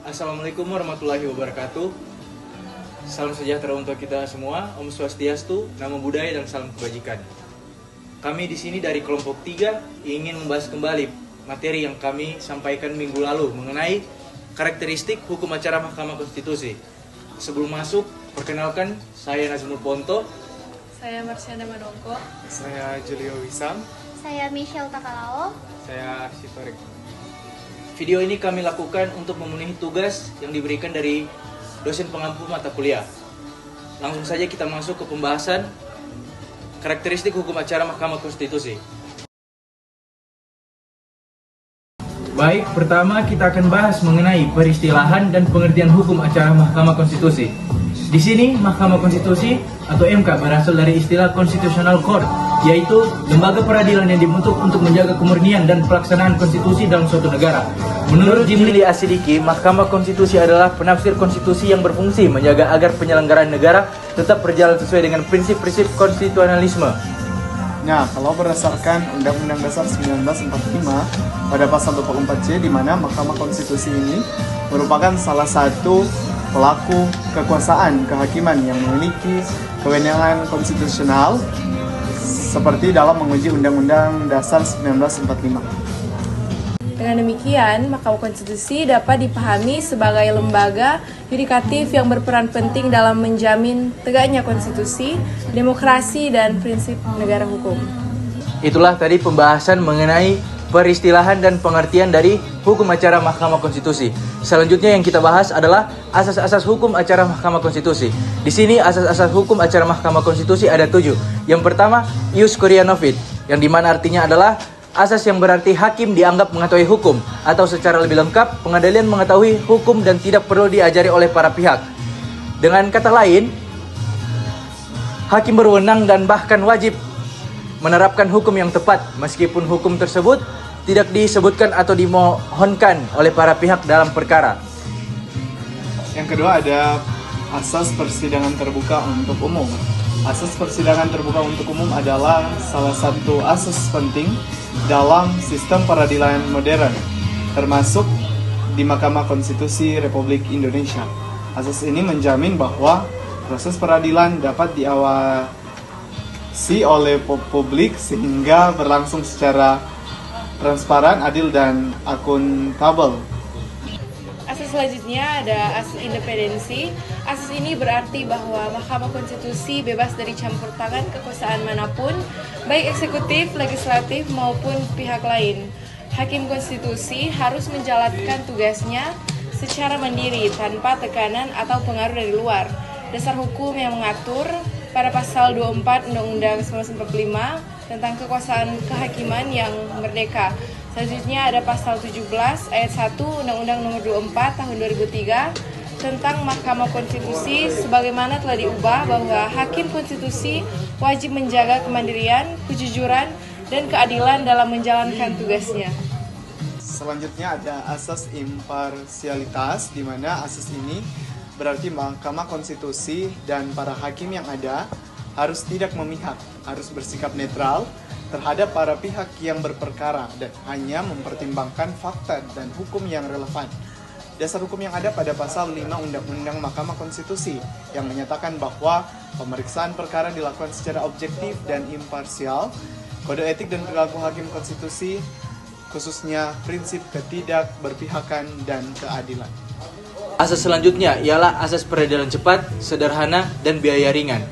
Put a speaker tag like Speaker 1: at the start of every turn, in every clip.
Speaker 1: Assalamualaikum warahmatullahi wabarakatuh. Salam sejahtera untuk kita semua. Om Swastiastu, Namo Buddhaya dan salam kebajikan. Kami di sini dari kelompok 3 ingin membahas kembali materi yang kami sampaikan minggu lalu mengenai karakteristik hukum acara Mahkamah Konstitusi. Sebelum masuk, perkenalkan saya Nazmul Ponto.
Speaker 2: Saya Marsyanda Manongko.
Speaker 3: Saya Julio Wisam.
Speaker 4: Saya Michelle Takalao.
Speaker 3: Saya Sitorek.
Speaker 1: Video ini kami lakukan untuk memenuhi tugas yang diberikan dari dosen pengampu mata kuliah. Langsung saja kita masuk ke pembahasan karakteristik hukum acara Mahkamah Konstitusi. Baik, pertama kita akan bahas mengenai peristilahan dan pengertian hukum acara Mahkamah Konstitusi. Di sini, Mahkamah Konstitusi atau MK berasal dari istilah Constitutional Court, yaitu lembaga peradilan yang dibentuk untuk menjaga kemurnian dan pelaksanaan konstitusi dalam suatu negara. Menurut Jimli Asidiki, Mahkamah Konstitusi adalah penafsir konstitusi yang berfungsi menjaga agar penyelenggaraan negara tetap berjalan sesuai dengan prinsip-prinsip konstitusionalisme.
Speaker 3: Nah, kalau berdasarkan Undang-Undang Dasar 1945 pada pasal 24C, di mana Mahkamah Konstitusi ini merupakan salah satu pelaku kekuasaan kehakiman yang memiliki kewenangan konstitusional seperti dalam menguji Undang-Undang Dasar 1945.
Speaker 2: Dengan demikian, Mahkamah Konstitusi dapat dipahami sebagai lembaga yudikatif yang berperan penting dalam menjamin tegaknya konstitusi, demokrasi, dan prinsip negara hukum.
Speaker 1: Itulah tadi pembahasan mengenai peristilahan dan pengertian dari hukum acara Mahkamah Konstitusi. Selanjutnya yang kita bahas adalah asas-asas hukum acara Mahkamah Konstitusi. Di sini asas-asas hukum acara Mahkamah Konstitusi ada 7. Yang pertama, ius curia novit, yang dimana artinya adalah asas yang berarti hakim dianggap mengetahui hukum, atau secara lebih lengkap, pengadilan mengetahui hukum dan tidak perlu diajari oleh para pihak. Dengan kata lain, hakim berwenang dan bahkan wajib menerapkan hukum yang tepat, meskipun hukum tersebut tidak disebutkan atau dimohonkan oleh para pihak dalam perkara.
Speaker 3: Yang kedua ada asas persidangan terbuka untuk umum. Asas persidangan terbuka untuk umum adalah salah satu asas penting dalam sistem peradilan modern, termasuk di Mahkamah Konstitusi Republik Indonesia. Asas ini menjamin bahwa proses peradilan dapat diawasi oleh publik sehingga berlangsung secara transparan, adil, dan akuntabel.
Speaker 2: Asas selanjutnya ada asas independensi. Asas ini berarti bahwa Mahkamah Konstitusi bebas dari campur tangan kekuasaan manapun, baik eksekutif, legislatif, maupun pihak lain. Hakim konstitusi harus menjalankan tugasnya secara mandiri, tanpa tekanan atau pengaruh dari luar. Dasar hukum yang mengatur pada pasal 24 Undang-Undang 1945 tentang kekuasaan kehakiman yang merdeka. Selanjutnya ada pasal 17 ayat 1 Undang-Undang Nomor 24 Tahun 2003 tentang Mahkamah Konstitusi, sebagaimana telah diubah bahwa hakim konstitusi wajib menjaga kemandirian, kejujuran, dan keadilan dalam menjalankan tugasnya.
Speaker 3: Selanjutnya ada asas imparsialitas, di mana asas ini berarti Mahkamah Konstitusi dan para hakim yang ada harus tidak memihak, harus bersikap netral terhadap para pihak yang berperkara dan hanya mempertimbangkan fakta dan hukum yang relevan. Dasar hukum yang ada pada pasal 5 Undang-Undang Mahkamah Konstitusi yang menyatakan bahwa pemeriksaan perkara dilakukan secara objektif dan imparsial. Kode etik dan perilaku hakim konstitusi, khususnya prinsip ketidakberpihakan dan keadilan.
Speaker 1: Asas selanjutnya ialah asas peradilan cepat, sederhana, dan biaya ringan.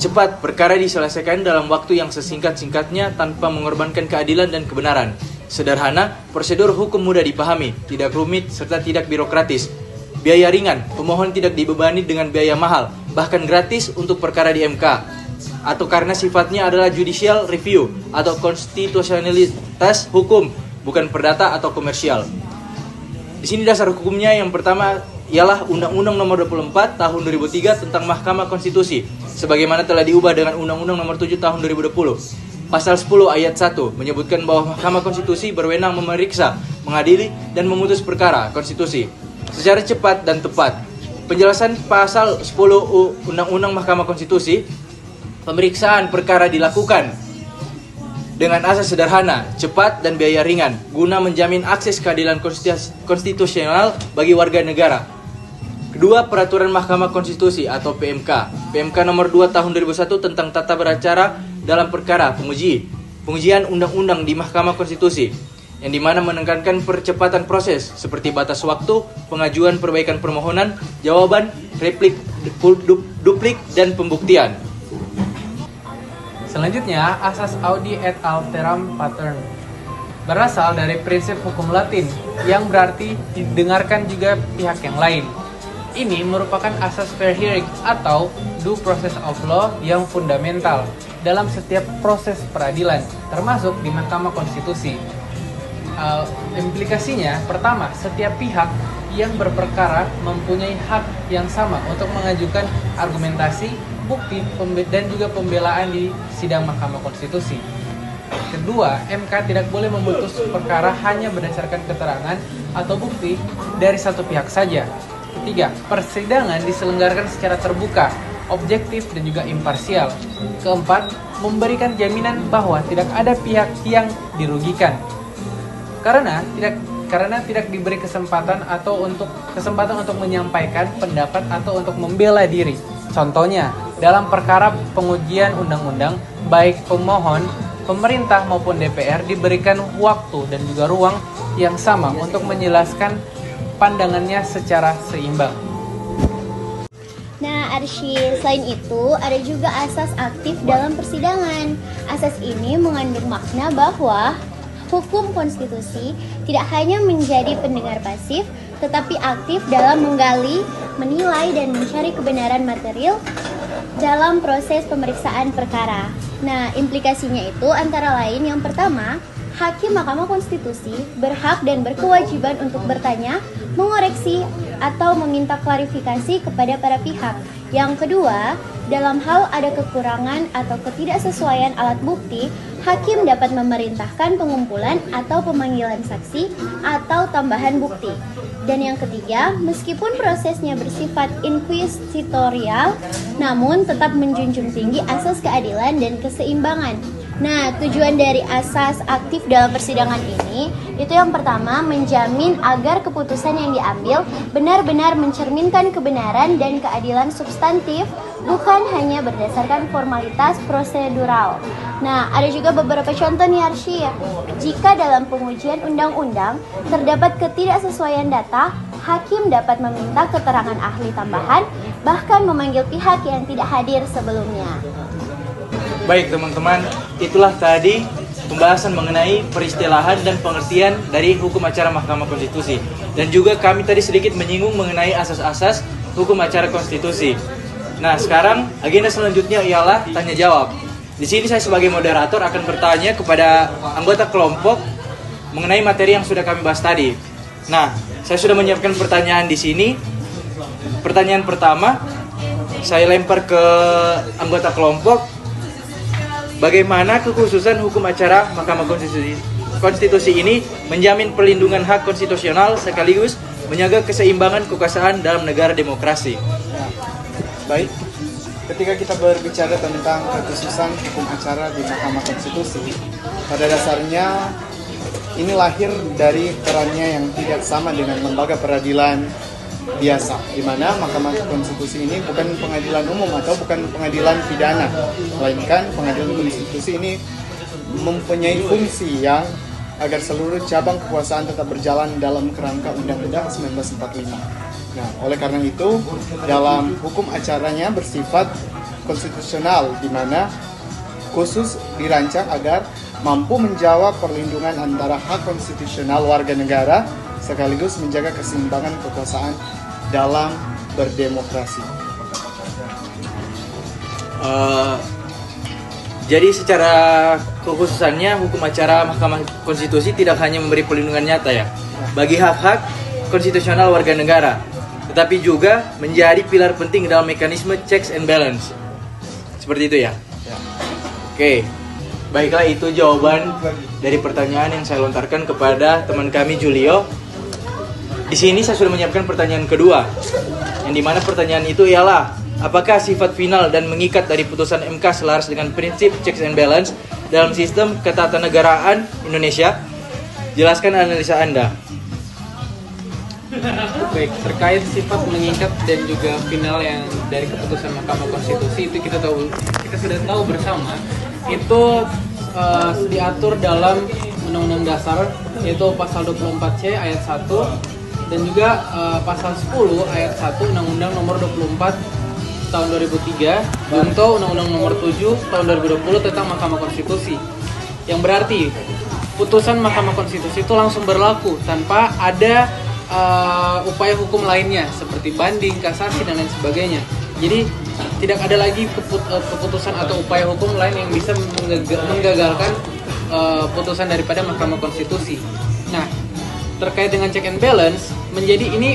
Speaker 1: Cepat, perkara diselesaikan dalam waktu yang sesingkat-singkatnya tanpa mengorbankan keadilan dan kebenaran. Sederhana, prosedur hukum mudah dipahami, tidak rumit, serta tidak birokratis. Biaya ringan, pemohon tidak dibebani dengan biaya mahal, bahkan gratis untuk perkara di MK. Atau karena sifatnya adalah judicial review atau konstitusionalitas hukum, bukan perdata atau komersial. Di sini dasar hukumnya yang pertama ialah Undang-Undang Nomor 24 Tahun 2003 tentang Mahkamah Konstitusi, sebagaimana telah diubah dengan Undang-Undang Nomor 7 Tahun 2020. Pasal 10 ayat 1 menyebutkan bahwa Mahkamah Konstitusi berwenang memeriksa, mengadili, dan memutus perkara konstitusi secara cepat dan tepat. Penjelasan pasal 10 Undang-Undang Mahkamah Konstitusi, pemeriksaan perkara dilakukan dengan asas sederhana, cepat, dan biaya ringan, guna menjamin akses keadilan konstitusional bagi warga negara. Kedua, Peraturan Mahkamah Konstitusi atau PMK. PMK nomor 2 tahun 2001 tentang tata beracara dalam perkara pengujian undang-undang di Mahkamah Konstitusi, yang dimana menekankan percepatan proses seperti batas waktu, pengajuan perbaikan permohonan, jawaban, replik, duplik, dan pembuktian.
Speaker 5: Selanjutnya, asas audi et alteram pater berasal dari prinsip hukum Latin yang berarti didengarkan juga pihak yang lain. Ini merupakan asas fair hearing atau due process of law yang fundamental dalam setiap proses peradilan, termasuk di Mahkamah Konstitusi. Implikasinya, pertama, setiap pihak yang berperkara mempunyai hak yang sama untuk mengajukan argumentasi, bukti, dan juga pembelaan di sidang Mahkamah Konstitusi. Kedua, MK tidak boleh memutus perkara hanya berdasarkan keterangan atau bukti dari satu pihak saja. Ketiga, persidangan diselenggarakan secara terbuka, objektif, dan juga imparsial. Keempat, memberikan jaminan bahwa tidak ada pihak yang dirugikan karena tidak diberi kesempatan untuk menyampaikan pendapat atau untuk membela diri. Contohnya, dalam perkara pengujian undang-undang, baik pemohon, pemerintah maupun DPR diberikan waktu dan juga ruang yang sama untuk menjelaskan pandangannya secara seimbang.
Speaker 4: Nah, Arsy, selain itu ada juga asas aktif dalam persidangan. Asas ini mengandung makna bahwa hukum konstitusi tidak hanya menjadi pendengar pasif, tetapi aktif dalam menggali, menilai, dan mencari kebenaran material dalam proses pemeriksaan perkara. Nah, implikasinya itu antara lain yang pertama, Hakim Mahkamah Konstitusi berhak dan berkewajiban untuk bertanya, mengoreksi, atau meminta klarifikasi kepada para pihak. Yang kedua, dalam hal ada kekurangan atau ketidaksesuaian alat bukti, Hakim dapat memerintahkan pengumpulan atau pemanggilan saksi atau tambahan bukti. Dan yang ketiga, meskipun prosesnya bersifat inkuisitorial, namun tetap menjunjung tinggi asas keadilan dan keseimbangan. Nah, tujuan dari asas aktif dalam persidangan ini, itu yang pertama, menjamin agar keputusan yang diambil benar-benar mencerminkan kebenaran dan keadilan substantif, bukan hanya berdasarkan formalitas prosedural. Nah, ada juga beberapa contoh nih Arsy. Jika dalam pengujian undang-undang terdapat ketidaksesuaian data, Hakim dapat meminta keterangan ahli tambahan, bahkan memanggil pihak yang tidak hadir sebelumnya.
Speaker 1: Baik teman-teman, itulah tadi pembahasan mengenai peristilahan dan pengertian dari hukum acara Mahkamah Konstitusi. Dan juga kami tadi sedikit menyinggung mengenai asas-asas hukum acara konstitusi. Nah, sekarang agenda selanjutnya ialah tanya jawab. Di sini saya sebagai moderator akan bertanya kepada anggota kelompok mengenai materi yang sudah kami bahas tadi. Nah, saya sudah menyiapkan pertanyaan di sini. Pertanyaan pertama saya lempar ke anggota kelompok. Bagaimana kekhususan hukum acara Mahkamah Konstitusi ini menjamin perlindungan hak konstitusional sekaligus menjaga keseimbangan kekuasaan dalam negara demokrasi?
Speaker 3: Baik, ketika kita berbicara tentang kekhususan hukum acara di Mahkamah Konstitusi, pada dasarnya ini lahir dari perannya yang tidak sama dengan lembaga peradilan biasa, di mana Mahkamah Konstitusi ini bukan pengadilan umum atau bukan pengadilan pidana, melainkan pengadilan konstitusi ini mempunyai fungsi yang agar seluruh cabang kekuasaan tetap berjalan dalam kerangka Undang-Undang 1945. Nah, oleh karena itu, dalam hukum acaranya bersifat konstitusional, di mana khusus dirancang agar mampu menjawab perlindungan antara hak konstitusional warga negara sekaligus menjaga keseimbangan kekuasaan dalam berdemokrasi.
Speaker 1: Jadi secara kekhususannya hukum acara Mahkamah Konstitusi tidak hanya memberi perlindungan nyata ya bagi hak-hak konstitusional warga negara, tetapi juga menjadi pilar penting dalam mekanisme checks and balance. Seperti itu ya? Oke, baiklah, itu jawaban dari pertanyaan yang saya lontarkan kepada teman kami Julio. Di sini saya sudah menyiapkan pertanyaan kedua, yang dimana pertanyaan itu ialah apakah sifat final dan mengikat dari putusan MK selaras dengan prinsip checks and balance dalam sistem ketatanegaraan Indonesia? Jelaskan analisa Anda.
Speaker 5: Baik, terkait sifat mengikat dan juga final yang dari keputusan Mahkamah Konstitusi itu kita sudah tahu bersama itu diatur dalam Undang-Undang Dasar, yaitu pasal 24C ayat 1 dan juga pasal 10 ayat 1 Undang-Undang Nomor 24 tahun 2003 junto Undang-Undang Nomor 7 tahun 2020 tentang Mahkamah Konstitusi. Yang berarti putusan Mahkamah Konstitusi itu langsung berlaku tanpa ada upaya hukum lainnya seperti banding, kasasi dan lain sebagainya. Jadi tidak ada lagi keputusan atau upaya hukum lain yang bisa menggagalkan putusan daripada Mahkamah Konstitusi. Nah, terkait dengan check and balance, menjadi ini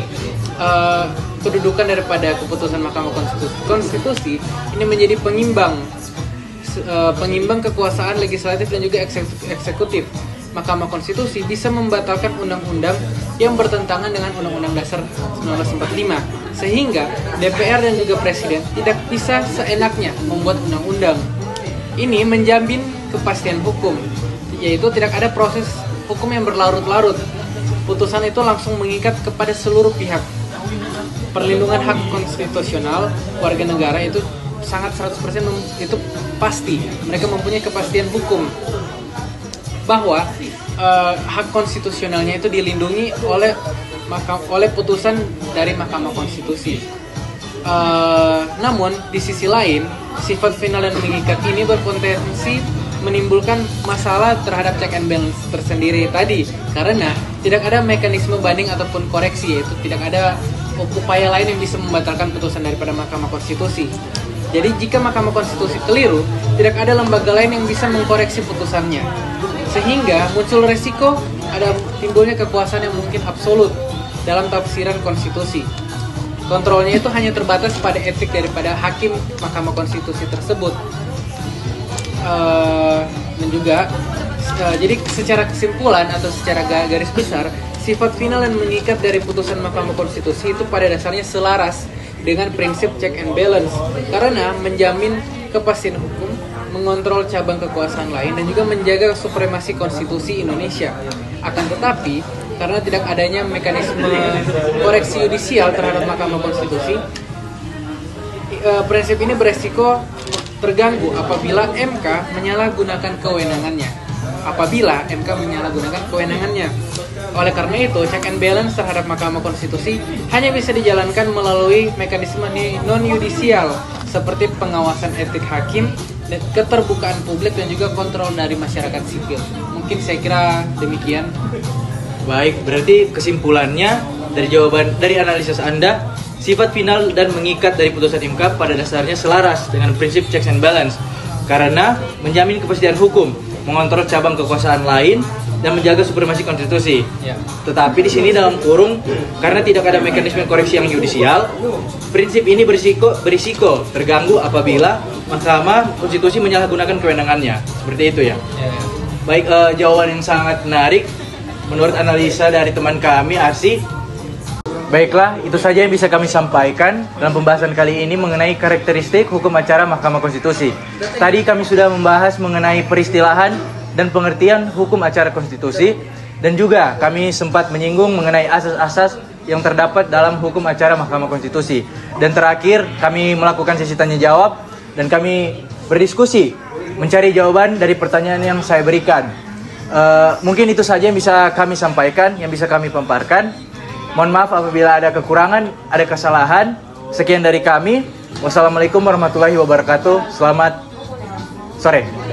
Speaker 5: kedudukan daripada keputusan Mahkamah Konstitusi ini menjadi pengimbang kekuasaan legislatif dan juga eksekutif. Mahkamah Konstitusi bisa membatalkan undang-undang yang bertentangan dengan Undang-Undang Dasar 1945, sehingga DPR dan juga Presiden tidak bisa seenaknya membuat undang-undang. Ini menjamin kepastian hukum, yaitu tidak ada proses hukum yang berlarut-larut. Putusan itu langsung mengikat kepada seluruh pihak. Perlindungan hak konstitusional warga negara itu sangat 100% itu pasti. Mereka mempunyai kepastian hukum bahwa hak konstitusionalnya itu dilindungi oleh putusan dari Mahkamah Konstitusi. Namun di sisi lain, sifat final dan mengikat ini berpotensi menimbulkan masalah terhadap check and balance tersendiri tadi, karena tidak ada mekanisme banding ataupun koreksi, yaitu tidak ada upaya lain yang bisa membatalkan putusan daripada Mahkamah Konstitusi. Jadi jika Mahkamah Konstitusi keliru, tidak ada lembaga lain yang bisa mengkoreksi putusannya, sehingga muncul resiko ada timbulnya kekuasaan yang mungkin absolut dalam tafsiran konstitusi. Kontrolnya itu hanya terbatas pada etik daripada hakim Mahkamah Konstitusi tersebut. Dan juga jadi secara kesimpulan atau secara garis besar, sifat final dan mengikat dari putusan Mahkamah Konstitusi itu pada dasarnya selaras dengan prinsip check and balance, karena menjamin kepastian hukum, mengontrol cabang kekuasaan lain, dan juga menjaga supremasi konstitusi Indonesia. Akan tetapi, karena tidak adanya mekanisme koreksi yudisial terhadap Mahkamah Konstitusi, prinsip ini beresiko terganggu apabila MK menyalahgunakan kewenangannya. Oleh karena itu, check and balance terhadap Mahkamah Konstitusi hanya bisa dijalankan melalui mekanisme non-yudisial seperti pengawasan etik hakim, keterbukaan publik, dan juga kontrol dari masyarakat sipil. Mungkin saya kira demikian.
Speaker 1: Baik, berarti kesimpulannya dari analisis Anda, sifat final dan mengikat dari putusan MK pada dasarnya selaras dengan prinsip checks and balance karena menjamin kepastian hukum, mengontrol cabang kekuasaan lain, dan menjaga supremasi konstitusi.
Speaker 5: Ya.
Speaker 1: Tetapi di sini dalam kurung, karena tidak ada mekanisme koreksi yang yudisial, prinsip ini berisiko terganggu apabila Mahkamah Konstitusi menyalahgunakan kewenangannya. Seperti itu ya.
Speaker 5: Ya.
Speaker 1: Baik, jawaban yang sangat menarik menurut analisa dari teman kami Arsi. Baiklah, itu saja yang bisa kami sampaikan dalam pembahasan kali ini mengenai karakteristik hukum acara Mahkamah Konstitusi. Tadi kami sudah membahas mengenai peristilahan dan pengertian hukum acara konstitusi, dan juga kami sempat menyinggung mengenai asas-asas yang terdapat dalam hukum acara Mahkamah Konstitusi. Dan terakhir, kami melakukan sesi tanya jawab dan kami berdiskusi mencari jawaban dari pertanyaan yang saya berikan. Mungkin itu saja yang bisa kami sampaikan, yang bisa kami paparkan. Mohon maaf apabila ada kekurangan, ada kesalahan. Sekian dari kami. Wassalamualaikum warahmatullahi wabarakatuh. Selamat sore.